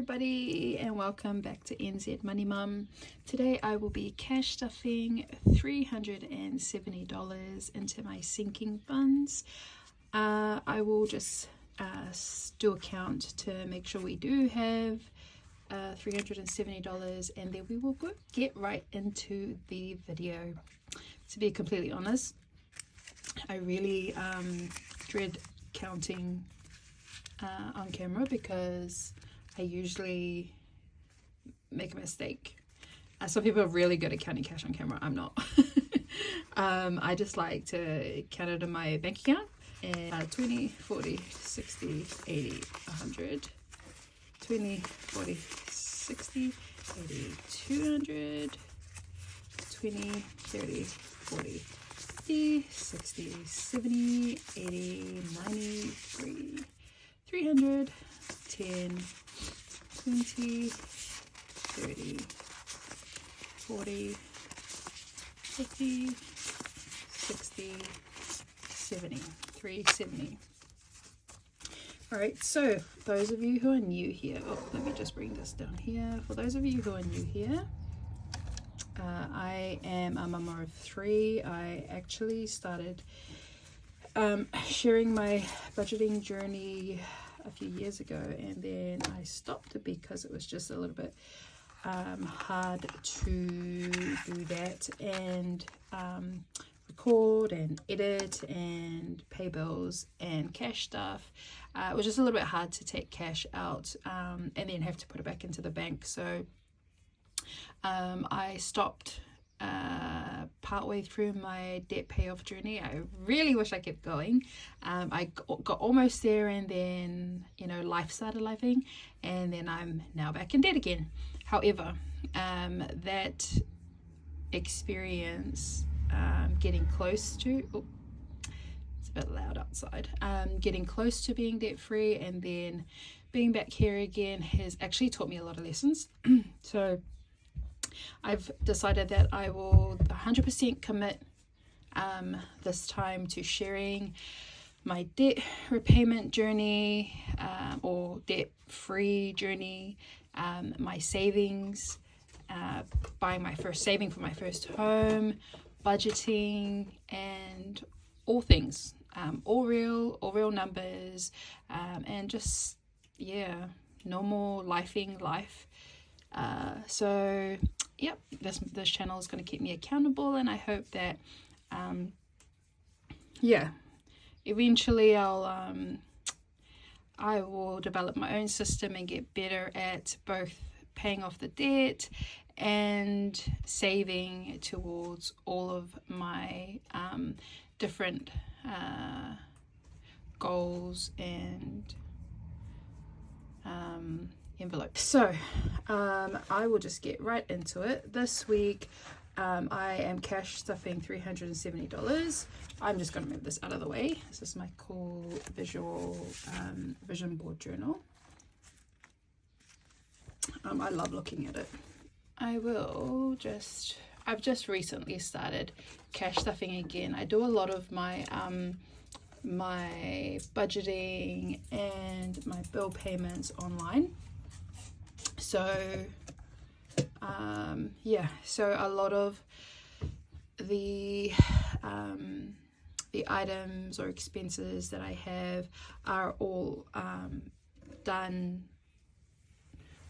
everybody, and welcome back to NZ Money Mum. Today I will be cash stuffing $370 into my sinking funds. I will just do a count to make sure we do have $370, and then we will get right into the video. To be completely honest, I really dread counting on camera because I usually make a mistake. Some people are really good at counting cash on camera. I'm not. I just like to count it in my bank account. And 20, 40, 60, 80, 100, 20, 40, 60, 80, 200, 20, 30, 40, 50, 60, 70, 80, 90, 300, 10, 20, 30, 40, 50, 60, 70, 370. All right, so those of you who are new here, let me just bring this down here. For those of you who are new here, I am a mama of 3. I actually started sharing my budgeting journey a few years ago, and then I stopped because it was just a little bit hard to do that and record and edit and pay bills and cash stuff. It was just a little bit hard to take cash out and then have to put it back into the bank. So I stopped partway through my debt payoff journey. I really wish I kept going. I got almost there, and then life started lifing, and then I'm now back in debt again. However, that experience, getting close to it's a bit loud outside, getting close to being debt free and then being back here again has actually taught me a lot of lessons. So I've decided that I will 100% commit this time to sharing my debt repayment journey, or debt-free journey, my savings, saving for my first home, budgeting, and all things, all real numbers, and just normal lifing life. So yep, this channel is going to keep me accountable, and I hope that eventually I will develop my own system and get better at both paying off the debt and saving towards all of my different goals and envelopes. So I will just get right into it. This week I am cash stuffing $370. I'm just going to move this out of the way. This is my cool vision board journal. I love looking at it. I've just recently started cash stuffing again. I do a lot of my my budgeting and my bill payments online. So so a lot of the items or expenses that I have are all done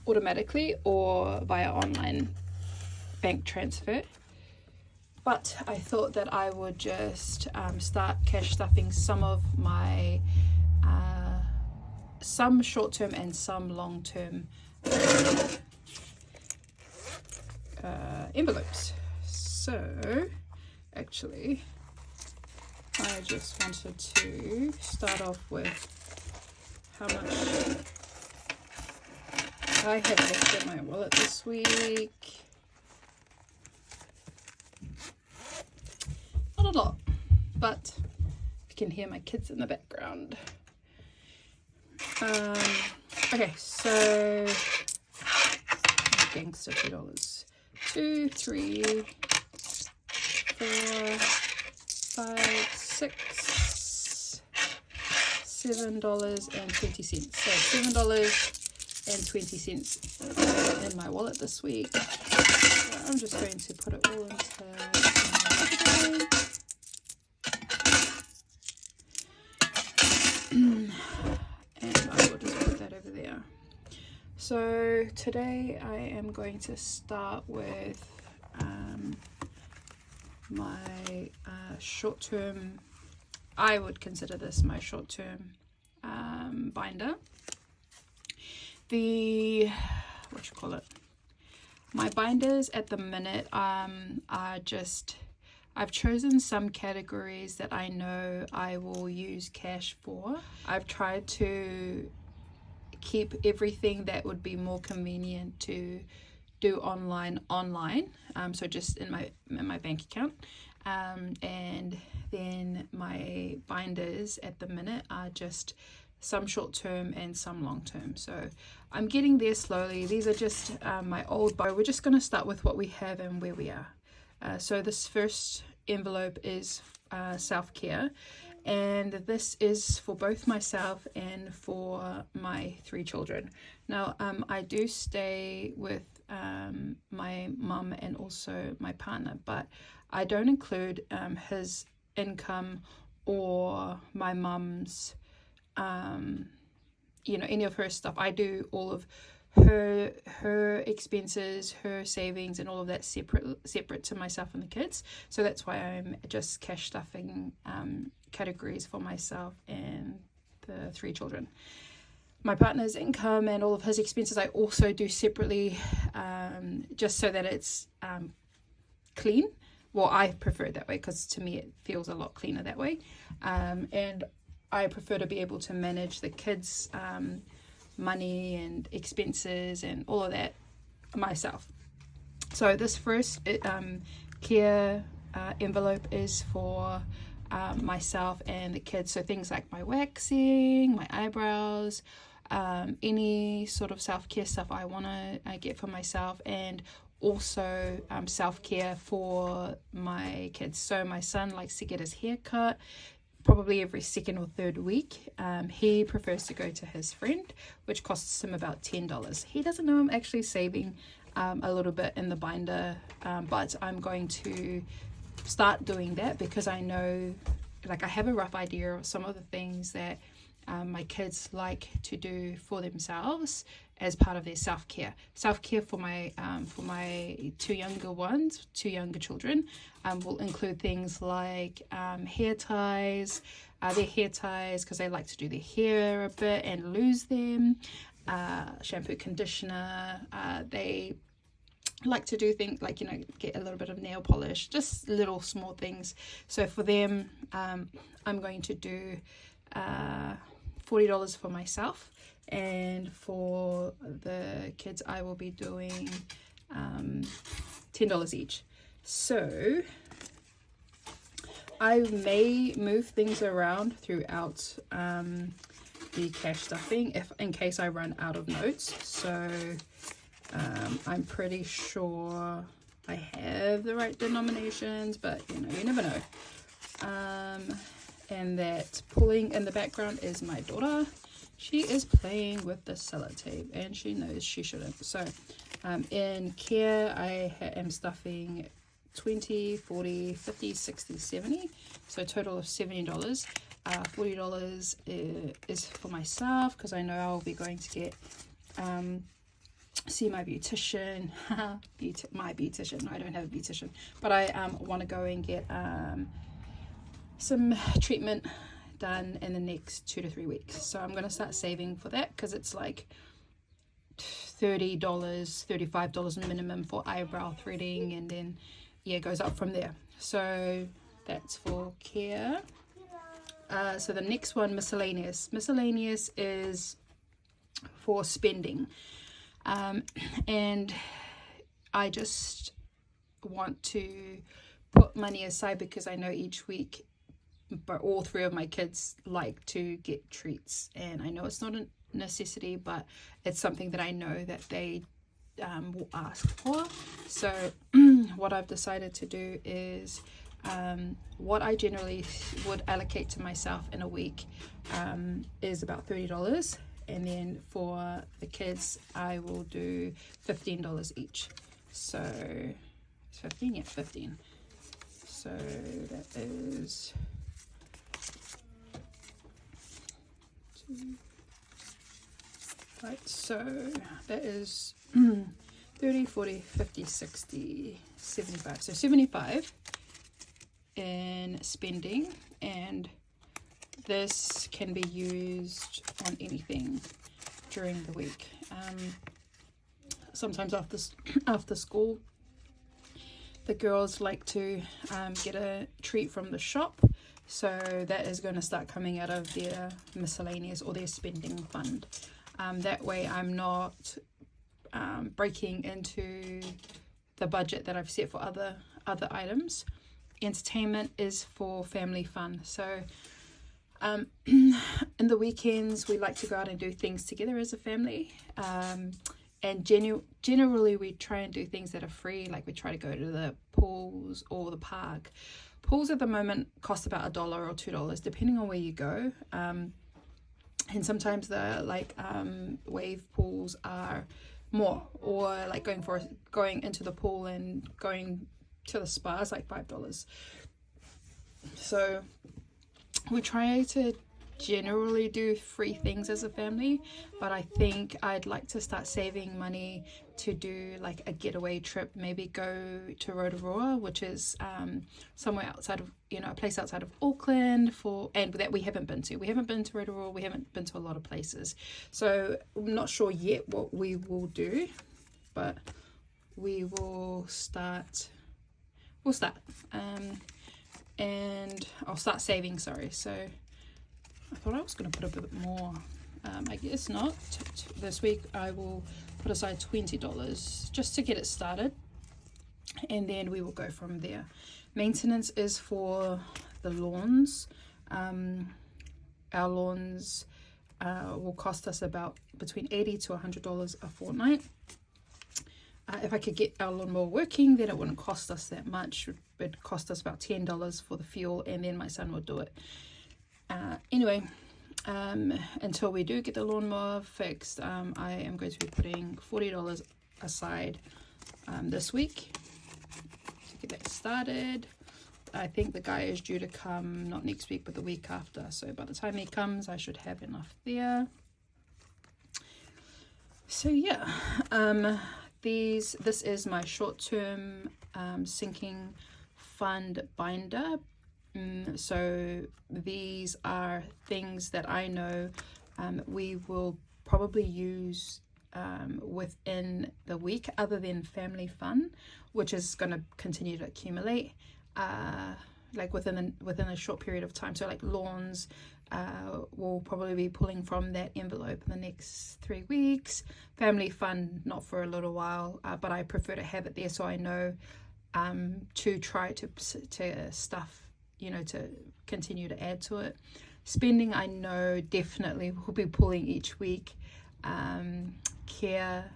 automatically or via online bank transfer. But I thought that I would just start cash stuffing some of my some short-term and some long-term envelopes. So actually I just wanted to start off with how much I have left in my wallet this week. Not a lot, but you can hear my kids in the background. Okay, so gangster $2. 2, 3, 4, 5, 6, $7.20. So $7 $1.20 in my wallet this week. So I'm just going to put it all into and I will just put that over there. So today I am going to start with my short-term, I would consider this my short-term binder. My binders at the minute are just, I've chosen some categories that I know I will use cash for. I've tried to keep everything that would be more convenient to do online, so just in my bank account, and then my binders at the minute are just some short-term and some long-term. So I'm getting there slowly. These are just my old bar. We're just going to start with what we have and where we are. So this first envelope is self-care, and this is for both myself and for my 3 children. Now I do stay with my mum and also my partner, but I don't include his income or my mum's any of her stuff. I do all of her expenses, her savings, and all of that separate to myself and the kids. So that's why I'm just cash stuffing categories for myself and the 3 children. My partner's income and all of his expenses I also do separately, just so that it's clean. Well, I prefer it that way because to me it feels a lot cleaner that way, and I prefer to be able to manage the kids' money and expenses and all of that myself. So this first care envelope is for myself and the kids. So things like my waxing, my eyebrows, any sort of self-care stuff I want to get for myself, and also self-care for my kids. So my son likes to get his hair cut probably every 2nd or 3rd week. He prefers to go to his friend, which costs him about $10. He doesn't know I'm actually saving a little bit in the binder, but I'm going to start doing that because I know, like, I have a rough idea of some of the things that my kids like to do for themselves as part of their self-care for my 2 younger children. Will include things like hair ties, their hair ties because they like to do their hair a bit and lose them, shampoo, conditioner. They like to do things like, get a little bit of nail polish, just little small things. So for them, I'm going to do $40 for myself, and for the kids I will be doing $10 each. So I may move things around throughout the cash stuffing in case I run out of notes. So I'm pretty sure I have the right denominations, but you never know. And that pulling in the background is my daughter. She is playing with the sellotape and she knows she shouldn't. So in care I am stuffing 20, 40, 50, 60, 70, so a total of $70. $40 is for myself because I know I'll be going to get see my beautician. My beautician. No, I don't have a beautician, but I want to go and get some treatment done in the next 2 to 3 weeks. So I'm going to start saving for that because it's like $30, $35 minimum for eyebrow threading, and then it goes up from there. So that's for care. So the next one, miscellaneous is for spending, and I just want to put money aside because I know each week but all 3 of my kids like to get treats, and I know it's not a necessity, but it's something that I know that they will ask for. So what I've decided to do is what I generally would allocate to myself in a week is about $30, and then for the kids I will do $15 each. So it's 15, yeah, 15. So that is 2, right, so that is 30, 40, 50, 60, 75. So 75 in spending, and this can be used on anything during the week. Sometimes after school, the girls like to get a treat from the shop, so that is going to start coming out of their miscellaneous or their spending fund. That way I'm not breaking into the budget that I've set for other items. Entertainment is for family fun. So in the weekends we like to go out and do things together as a family, and generally we try and do things that are free. Like we try to go to the pools or the park. Pools at the moment cost about $1 or $2 depending on where you go, and sometimes the wave pools are more, or like going into the pool and going to the spa is like $5. So we try to generally do free things as a family, but I think I'd like to start saving money to do like a getaway trip, maybe go to Rotorua, which is somewhere outside of, a place outside of Auckland, and that we haven't been to. We haven't been to Rotorua, we haven't been to a lot of places, so I'm not sure yet what we will do, but we will start. And I'll start saving, sorry. So I thought I was going to put a bit more. I guess not. This week I will put aside $20 just to get it started, and then we will go from there. Maintenance is for the lawns. Our lawns will cost us about between $80 to $100 a fortnight. If I could get our lawnmower working, then it wouldn't cost us that much. It'd cost us about $10 for the fuel, and then my son would do it. Anyway, until we do get the lawnmower fixed, I am going to be putting $40 aside this week to get that started. I think the guy is due to come not next week but the week after, so by the time he comes I should have enough there. So yeah, this is my short-term sinking fund binder. So these are things that I know we will probably use within the week, other than family fun, which is going to continue to accumulate like within a short period of time. So like lawns, we'll probably be pulling from that envelope in the next 3 weeks. Family fun, not for a little while, but I prefer to have it there so I know to try to stuff, to continue to add to it. Spending, I know definitely we'll be pulling each week. Care,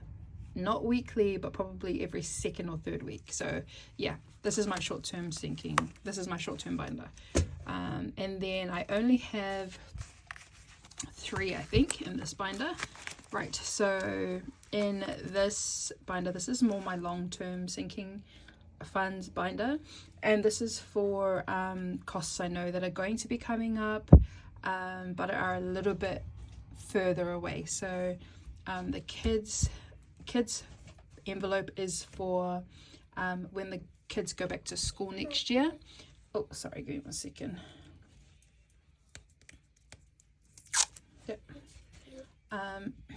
not weekly, but probably every second or third week. So yeah, this is my short-term sinking. This is my short-term binder. And then I only have 3, I think, in this binder. Right, so in this binder, this is more my long-term sinking funds binder, and this is for costs I know that are going to be coming up, but are a little bit further away. So the kids envelope is for when the kids go back to school next year. Oh, sorry, give me 1 second. Yep.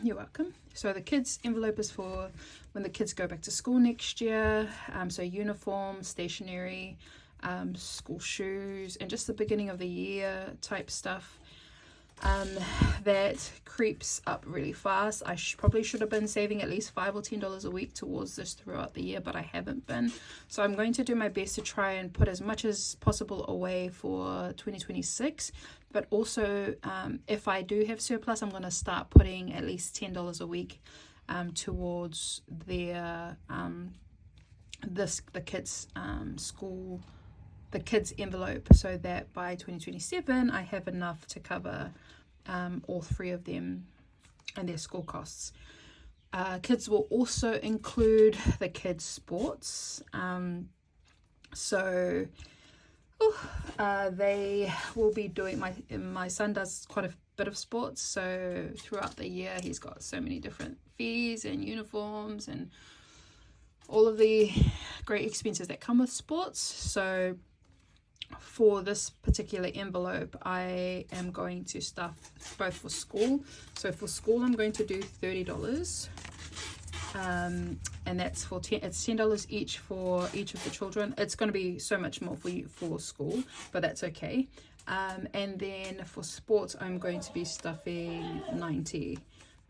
You're welcome. So the kids envelope is for when the kids go back to school next year. So uniform, stationery, school shoes, and just the beginning of the year type stuff. That creeps up really fast. I probably should have been saving at least $5 or $10 a week towards this throughout the year, but I haven't been. So I'm going to do my best to try and put as much as possible away for 2026. But also, if I do have surplus, I'm going to start putting at least $10 a week towards their the kids' school, the kids' envelope, so that by 2027 I have enough to cover all 3 of them and their school costs. Kids will also include the kids sports, so they will be doing, my son does quite a bit of sports, so throughout the year he's got so many different fees and uniforms and all of the great expenses that come with sports. So for this particular envelope, I am going to stuff both for school. So for school, I'm going to do $30, and that's for it's $10 each for each of the children. It's going to be so much more for you for school, but that's okay. And then for sports, I'm going to be stuffing 90,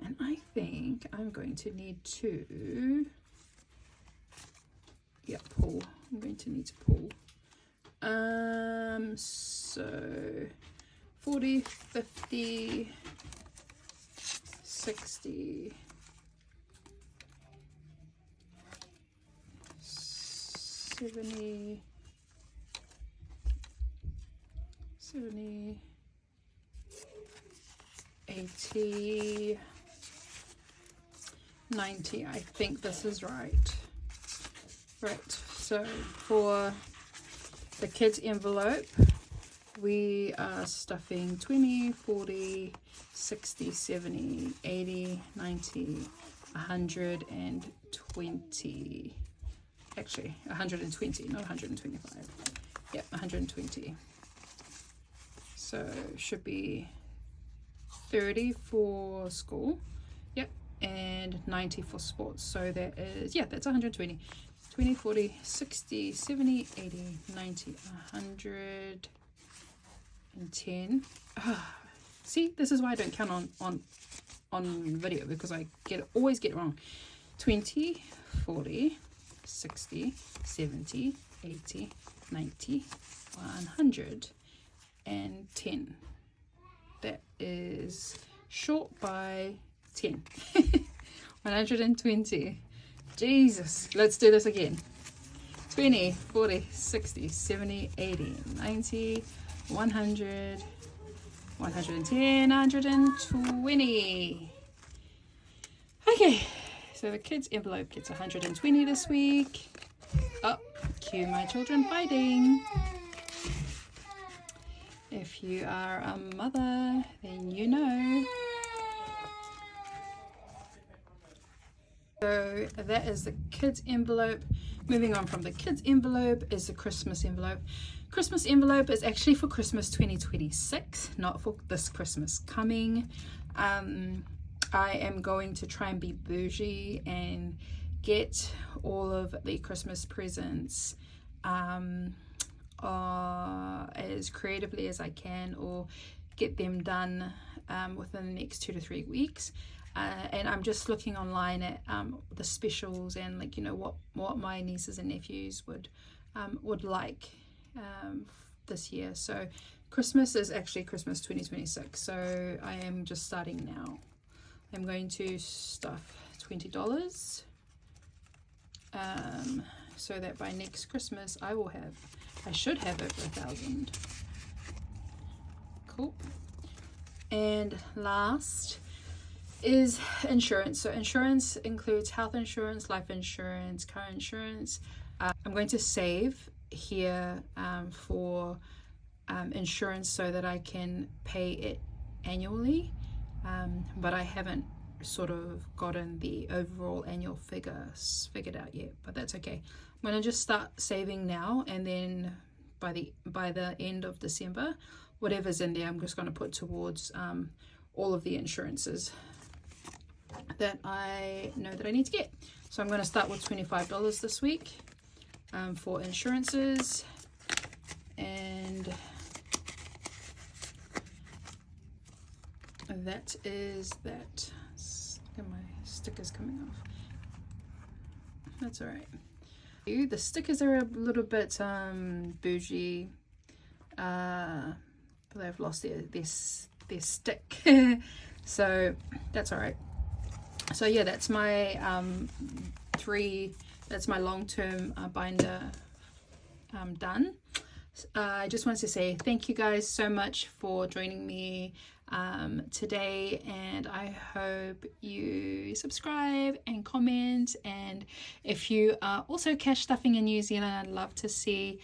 and I think I'm going to need to pull. I'm going to need to pull. So 40, 50, 60, 70, 80, 90. I think this is right. Right, so for the kids envelope, we are stuffing 20, 40, 60, 70, 80, 90, 120. Actually, 120, not 125. Yep, 120. So should be 30 for school. Yep, and 90 for sports. So that is, yeah, that's 120. 20, 40, 60, 70, 80, 90, 110. See, this is why I don't count on video, because I always get it wrong. 20, 40, 60, 70, 80, 90, 110. That is short by 10. 120. Jesus, let's do this again. 20, 40, 60, 70, 80, 90, 100, 110, 120. Okay, so the kids envelope gets 120 this week. Oh, cue my children fighting. If you are a mother, then you know. So that is the kids envelope. Moving on from the kids envelope is the Christmas envelope. Christmas envelope is actually for Christmas 2026, not for this Christmas coming. I am going to try and be bougie and get all of the Christmas presents as creatively as I can, or get them done within the next 2 to 3 weeks. And I'm just looking online at the specials and, like, you know, what my nieces and nephews would like this year. So Christmas is actually Christmas 2026. So I am just starting now. I'm going to stuff $20, so that by next Christmas I should have over 1,000. Cool. And last is insurance. So insurance includes health insurance, life insurance, car insurance. I'm going to save here for insurance so that I can pay it annually, but I haven't sort of gotten the overall annual figured out yet, but that's okay. I'm going to just start saving now, and then by the end of December, whatever's in there, I'm just going to put towards all of the insurances that I know that I need to get. So I'm going to start with $25 this week for insurances, and that is that. Look at my stickers coming off. That's all right. The stickers are a little bit bougie, but they've lost their stick. So that's all right. So yeah, that's my that's my long-term binder done. I just wanted to say thank you guys so much for joining me today, and I hope you subscribe and comment. And if you are also cash stuffing in New Zealand, I'd love to see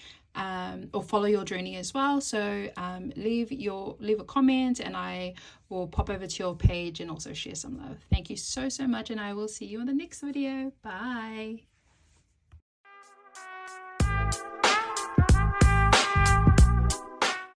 or follow your journey as well. So leave a comment, and I will pop over to your page and also share some love. Thank you so much, and I will see you in the next video. Bye.